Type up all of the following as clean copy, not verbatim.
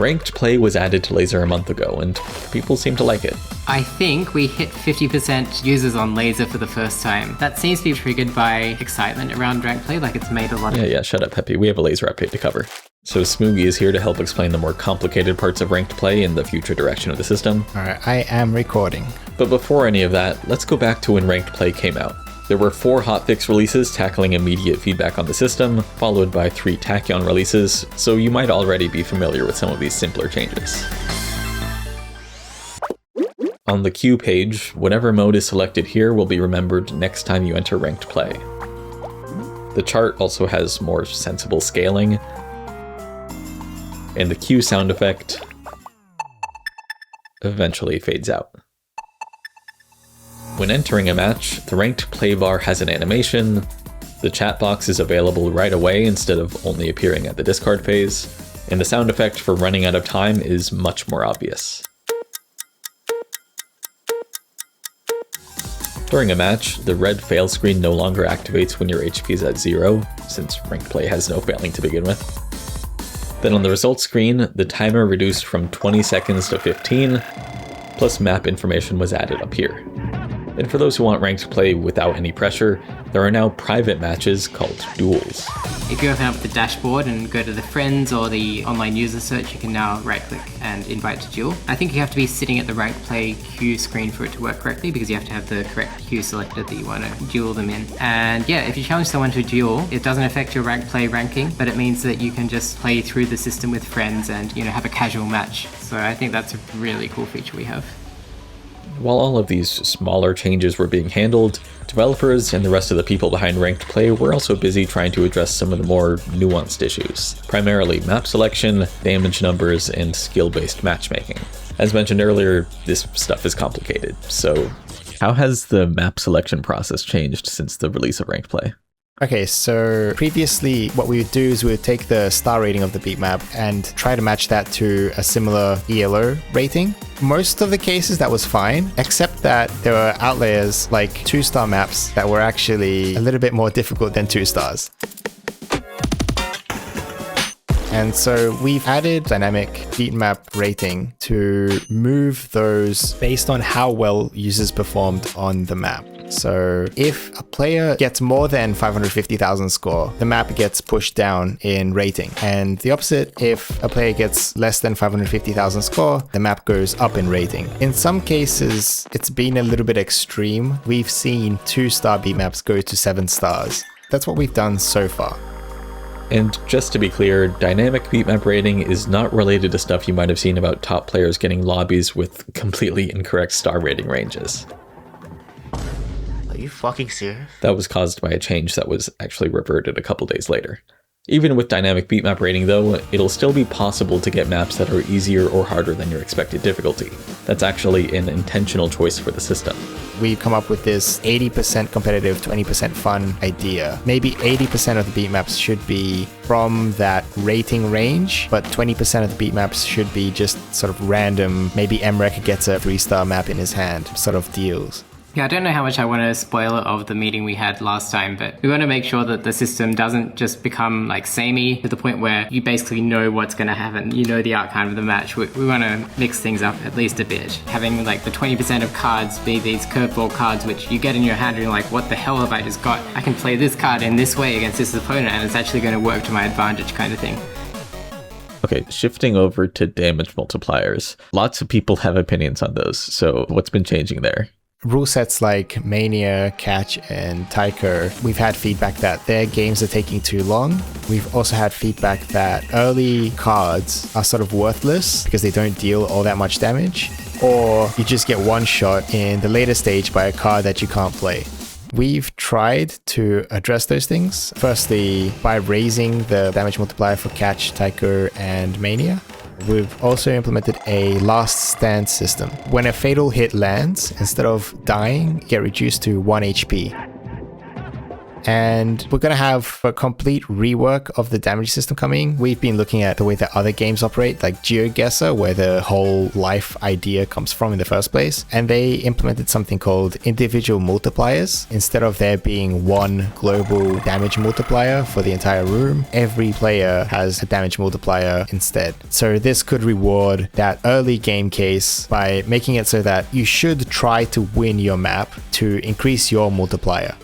Ranked play was added to Lazer a month ago, and people seem to like it. I think we hit 50% users on lazer for the first time. That seems to be triggered by excitement around ranked play, like it's made a lot of... Yeah, shut up, Peppy. We have a lazer update to cover. So Smoogie is here to help explain the more complicated parts of ranked play and the future direction of the system. Alright, I am recording. But before any of that, let's go back to when ranked play came out. There were 4 hotfix releases tackling immediate feedback on the system, followed by 3 tachyon releases, so you might already be familiar with some of these simpler changes. On the queue page, whatever mode is selected here will be remembered next time you enter ranked play. The chart also has more sensible scaling, and the queue sound effect eventually fades out. When entering a match, the ranked play bar has an animation, the chat box is available right away instead of only appearing at the discard phase, and the sound effect for running out of time is much more obvious. During a match, the red fail screen no longer activates when your HP is at 0, since ranked play has no failing to begin with. Then on the results screen, the timer reduced from 20 seconds to 15, plus map information was added up here. And for those who want ranked play without any pressure, there are now private matches called duels. If you open up the dashboard and go to the friends or the online user search, you can now right click and invite to duel. I think you have to be sitting at the ranked play queue screen for it to work correctly, because you have to have the correct queue selected that you want to duel them in. And yeah, if you challenge someone to a duel, it doesn't affect your ranked play ranking, but it means that you can just play through the system with friends and, have a casual match. So I think that's a really cool feature we have. While all of these smaller changes were being handled, developers and the rest of the people behind ranked play were also busy trying to address some of the more nuanced issues, primarily map selection, damage numbers, and skill-based matchmaking. As mentioned earlier, this stuff is complicated, so how has the map selection process changed since the release of ranked play? Okay, so previously what we would do is we would take the star rating of the beat map and try to match that to a similar ELO rating. Most of the cases that was fine, except that there were outliers like 2-star maps that were actually a little bit more difficult than 2 stars. And so we've added dynamic beat map rating to move those based on how well users performed on the map. So if a player gets more than 550,000 score, the map gets pushed down in rating. And the opposite, if a player gets less than 550,000 score, the map goes up in rating. In some cases, it's been a little bit extreme. We've seen 2-star beat maps go to 7 stars. That's what we've done so far. And just to be clear, dynamic beatmap rating is not related to stuff you might have seen about top players getting lobbies with completely incorrect star rating ranges. Are you fucking serious? That was caused by a change that was actually reverted a couple days later. Even with dynamic beatmap rating though, it'll still be possible to get maps that are easier or harder than your expected difficulty. That's actually an intentional choice for the system. We've come up with this 80% competitive, 20% fun idea. Maybe 80% of the beat maps should be from that rating range, but 20% of the beat maps should be just sort of random. Maybe Emrek gets a 3-star map in his hand, sort of deals. Yeah, I don't know how much I want to spoil it of the meeting we had last time, but we want to make sure that the system doesn't just become like samey to the point where you basically know what's going to happen. You know the outcome of the match. We want to mix things up at least a bit. Having like the 20% of cards be these curveball cards which you get in your hand and you're like, what the hell have I just got? I can play this card in this way against this opponent and it's actually going to work to my advantage kind of thing. Okay, shifting over to damage multipliers. Lots of people have opinions on those, so what's been changing there? Rule sets like Mania, Catch, and Tiger, we've had feedback that their games are taking too long. We've also had feedback that early cards are sort of worthless because they don't deal all that much damage, or you just get one shot in the later stage by a card that you can't play. We've tried to address those things, firstly by raising the damage multiplier for Catch, Tiger, and Mania. We've also implemented a last stand system. When a fatal hit lands, instead of dying, you get reduced to 1 HP. And we're going to have a complete rework of the damage system coming. We've been looking at the way that other games operate, like GeoGuessr, where the whole life idea comes from in the first place. And they implemented something called individual multipliers. Instead of there being one global damage multiplier for the entire room, every player has a damage multiplier instead. So this could reward that early game case by making it so that you should try to win your map to increase your multiplier.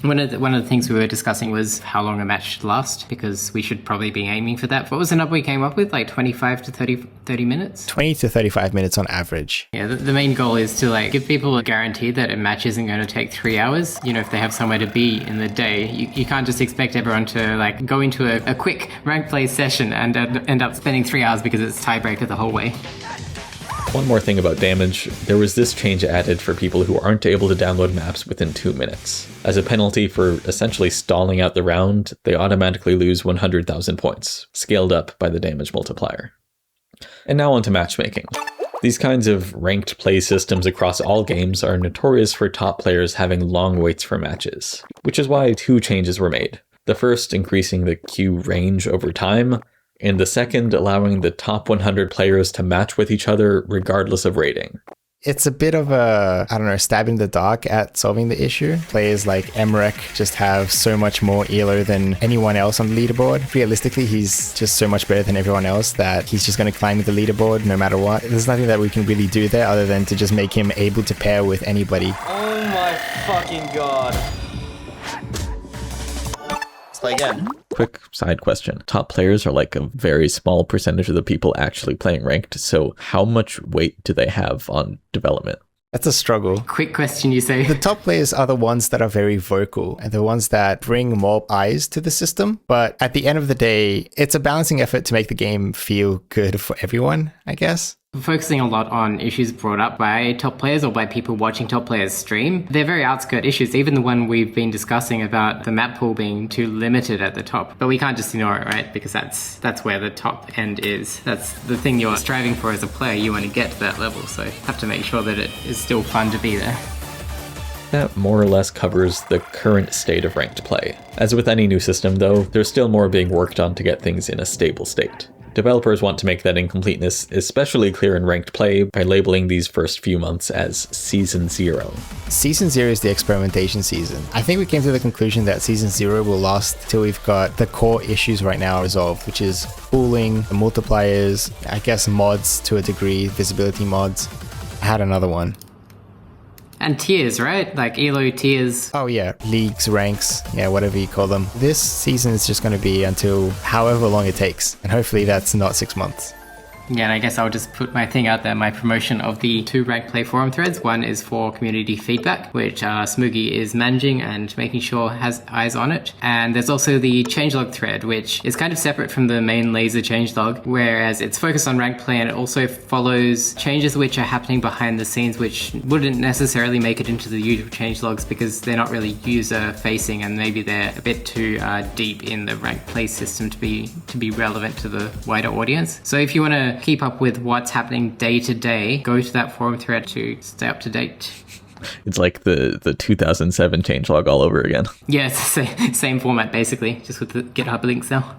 One of the things we were discussing was how long a match should last, because we should probably be aiming for that. What was the number we came up with? Like 25 to 30 minutes? 20 to 35 minutes on average. Yeah, the main goal is to like give people a guarantee that a match isn't going to take 3 hours. You know, if they have somewhere to be in the day, you can't just expect everyone to like go into a quick rank play session and end up spending 3 hours because it's tiebreaker the whole way. One more thing about damage, there was this change added for people who aren't able to download maps within 2 minutes. As a penalty for essentially stalling out the round, they automatically lose 100,000 points, scaled up by the damage multiplier. And now on to matchmaking. These kinds of ranked play systems across all games are notorious for top players having long waits for matches, which is why 2 changes were made. The first increasing the queue range over time, and the second allowing the top 100 players to match with each other regardless of rating. It's a bit of a, stab in the dark at solving the issue. Players like Emmerich just have so much more elo than anyone else on the leaderboard. Realistically, he's just so much better than everyone else that he's just going to climb the leaderboard no matter what. There's nothing that we can really do there other than to just make him able to pair with anybody. Oh my fucking god. Let's play again. Quick side question. Top players are like a very small percentage of the people actually playing ranked, so how much weight do they have on development? That's a struggle. Quick question, you say? The top players are the ones that are very vocal and the ones that bring more eyes to the system. But at the end of the day, it's a balancing effort to make the game feel good for everyone, I guess. Focusing a lot on issues brought up by top players or by people watching top players stream. They're very outskirt issues, even the one we've been discussing about the map pool being too limited at the top. But we can't just ignore it, right? Because that's where the top end is. That's the thing you're striving for as a player. You want to get to that level, so you have to make sure that it is still fun to be there. That more or less covers the current state of ranked play. As with any new system though, there's still more being worked on to get things in a stable state. Developers want to make that incompleteness especially clear in ranked play by labeling these first few months as Season 0. Season 0 is the experimentation season. I think we came to the conclusion that Season 0 will last till we've got the core issues right now resolved, which is pooling, multipliers, I guess mods to a degree, visibility mods. I had another one. And tiers, right? Like ELO tiers. Oh yeah, leagues, ranks, yeah, whatever you call them. This season is just going to be until however long it takes. And hopefully that's not 6 months. Yeah, and I guess I'll just put my thing out there, my promotion of the 2 Rank Play forum threads. One is for community feedback, which Smoogie is managing and making sure has eyes on it. And there's also the changelog thread, which is kind of separate from the main laser changelog, whereas it's focused on rank play and it also follows changes which are happening behind the scenes, which wouldn't necessarily make it into the usual changelogs because they're not really user facing and maybe they're a bit too deep in the rank play system to be relevant to the wider audience. So if you want to keep up with what's happening day to day, go to that forum thread to stay up to date. It's like the 2007 changelog all over again. Yeah, it's the same format basically, just with the GitHub links now.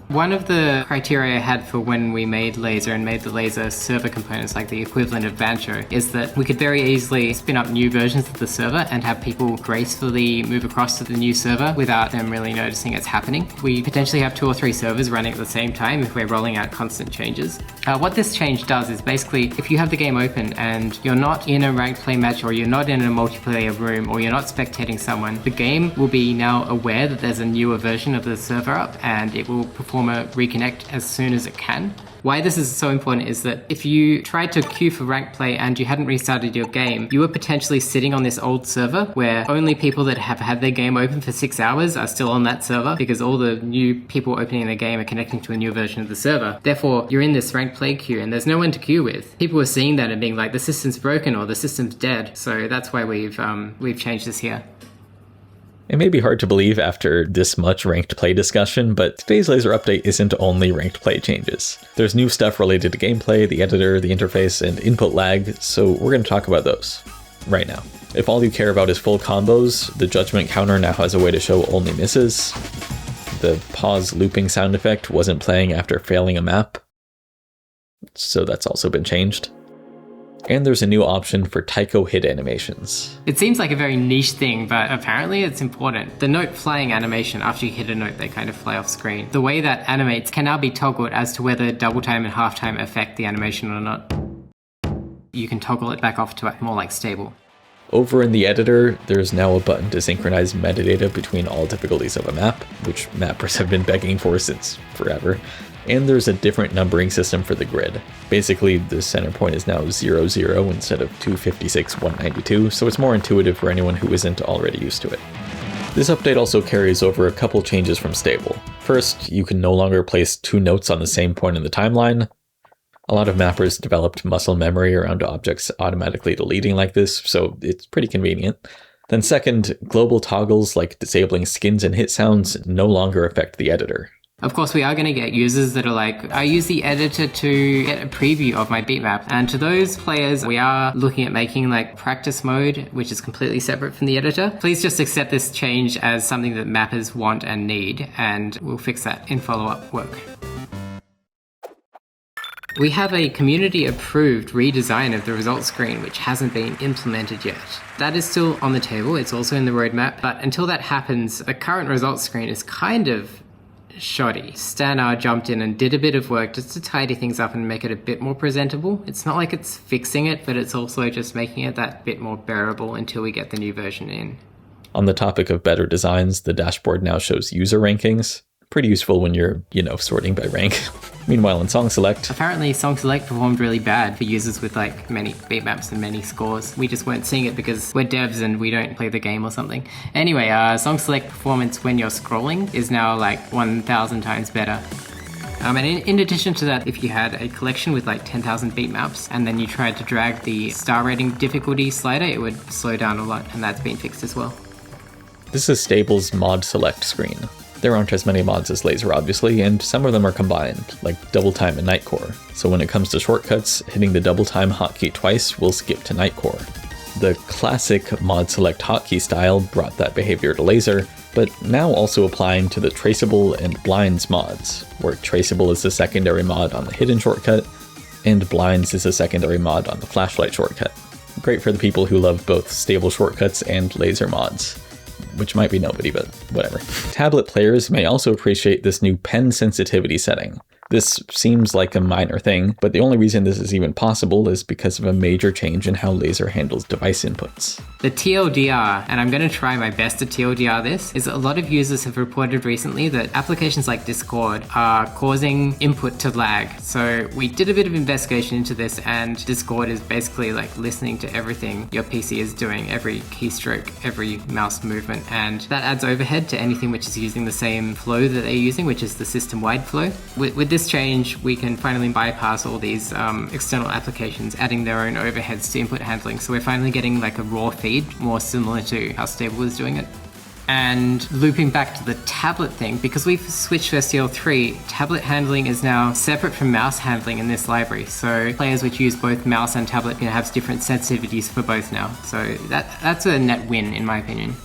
One of the criteria I had for when we made Lazer and made the Lazer server components, like the equivalent of Bancho, is that we could very easily spin up new versions of the server and have people gracefully move across to the new server without them really noticing it's happening. We potentially have 2 or 3 servers running at the same time if we're rolling out constant changes. What this change does is basically, if you have the game open and you're not in a ranked play match or you're not in a multiplayer room or you're not spectating someone, the game will be now aware that there's a newer version of the server up and it will perform a reconnect as soon as it can. Why this is so important is that if you tried to queue for ranked play and you hadn't restarted your game, you were potentially sitting on this old server where only people that have had their game open for 6 hours are still on that server because all the new people opening their game are connecting to a new version of the server. Therefore, you're in this ranked play queue and there's no one to queue with. People are seeing that and being like, the system's broken or the system's dead. So that's why we've changed this here. It may be hard to believe after this much ranked play discussion, but today's Lazer update isn't only ranked play changes. There's new stuff related to gameplay, the editor, the interface, and input lag, so we're going to talk about those. right now. If all you care about is full combos, the judgment counter now has a way to show only misses. The pause looping sound effect wasn't playing after failing a map, so that's also been changed. And there's a new option for taiko hit animations. It seems like a very niche thing, but apparently it's important. The note flying animation, after you hit a note, they kind of fly off screen. The way that animates can now be toggled as to whether double time and half time affect the animation or not. You can toggle it back off to act more like stable. Over in the editor, there's now a button to synchronize metadata between all difficulties of a map, which mappers have been begging for since forever. And there's a different numbering system for the grid. Basically, the center point is now 0, 0 instead of 256, 192, so it's more intuitive for anyone who isn't already used to it. This update also carries over a couple changes from stable. First, you can no longer place 2 notes on the same point in the timeline. A lot of mappers developed muscle memory around objects automatically deleting like this, so it's pretty convenient. Then second, global toggles like disabling skins and hit sounds no longer affect the editor. Of course, we are going to get users that are like, I use the editor to get a preview of my beatmap. And to those players, we are looking at making like practice mode, which is completely separate from the editor. Please just accept this change as something that mappers want and need, and we'll fix that in follow-up work. We have a community-approved redesign of the results screen, which hasn't been implemented yet. That is still on the table, it's also in the roadmap, but until that happens, the current results screen is kind of shoddy. Stanar jumped in and did a bit of work just to tidy things up and make it a bit more presentable. It's not like it's fixing it, but it's also just making it that bit more bearable until we get the new version in. On the topic of better designs, the dashboard now shows user rankings. Pretty useful when you're, sorting by rank. Meanwhile, in Song Select, apparently Song Select performed really bad for users with like many beatmaps and many scores. We just weren't seeing it because we're devs and we don't play the game or something. Anyway, Song Select performance when you're scrolling is now like 1,000 times better. And in addition to that, if you had a collection with like 10,000 beatmaps and then you tried to drag the star rating difficulty slider, it would slow down a lot, and that's been fixed as well. this is Stable's mod select screen. There aren't as many mods as Lazer, obviously, and some of them are combined, like Double Time and Nightcore. So when it comes to shortcuts, hitting the Double Time hotkey twice will skip to Nightcore. The classic mod select hotkey style brought that behavior to Lazer, but now also applying to the Traceable and Blinds mods, where Traceable is the secondary mod on the hidden shortcut, and Blinds is a secondary mod on the flashlight shortcut. Great for the people who love both stable shortcuts and Lazer mods. Which might be nobody, but whatever. Tablet players may also appreciate this new pen sensitivity setting. This seems like a minor thing, but the only reason this is even possible is because of a major change in how Lazer handles device inputs. The TLDR, and I'm going to try my best to TLDR this, is that a lot of users have reported recently that applications like Discord are causing input to lag. So we did a bit of investigation into this, and Discord is basically like listening to everything your PC is doing, every keystroke, every mouse movement, and that adds overhead to anything which is using the same flow that they're using, which is the system-wide flow. With this change, we can finally bypass all these external applications adding their own overheads to input handling. So we're finally getting like a raw feed, more similar to how Stable is doing it. And looping back to the tablet thing, because we've switched to STL3, tablet handling is now separate from mouse handling in this library. So players which use both mouse and tablet can have different sensitivities for both now. So that's a net win in my opinion.